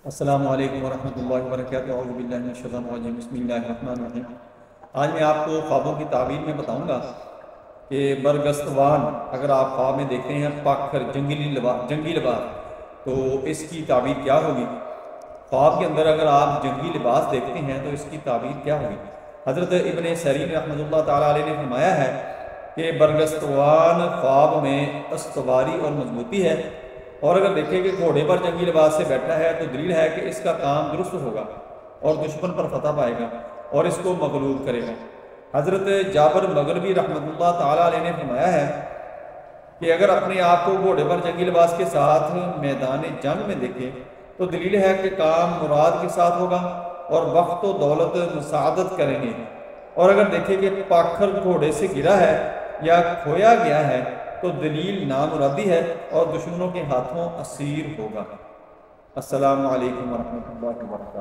السلام علیکم ورحمۃ اللہ وبرکاتہ۔ اعوذ باللہ من الشیطان الرجیم، بسم اللہ الرحمن الرحیم۔ آج میں آپ کو خوابوں کی تعبیر میں بتاؤں گا کہ برگستوان اگر آپ خواب میں دیکھتے ہیں پاکر جنگی لباس تو اس کی تعبیر کیا ہوگی؟ خواب کے اندر اگر آپ جنگی لباس دیکھتے ہیں تو اس کی تعبیر کیا ہوگی؟ حضرت ابن سیرین رحمۃ اللہ تعالیٰ علیہ نے فرمایا ہے کہ برگستوان خواب میں استواری اور مضبوطی ہے، اور اگر دیکھیں کہ گھوڑے پر جنگی لباس سے بیٹھا ہے تو دلیل ہے کہ اس کا کام درست ہوگا اور دشمن پر فتح پائے گا اور اس کو مغلوب کرے گا۔ حضرت جابر مغربی رحمۃ اللہ تعالیٰ علیہ نے فرمایا ہے کہ اگر اپنے آپ کو گھوڑے پر جنگی لباس کے ساتھ میدان جنگ میں دیکھیں تو دلیل ہے کہ کام مراد کے ساتھ ہوگا اور وقت و دولت مساعدت کریں گے، اور اگر دیکھیں کہ پاکھر گھوڑے سے گرا ہے یا کھویا گیا ہے تو دلیل نامرادی ہے اور دشمنوں کے ہاتھوں اسیر ہوگا۔ السلام علیکم ورحمۃ اللہ وبرکاتہ۔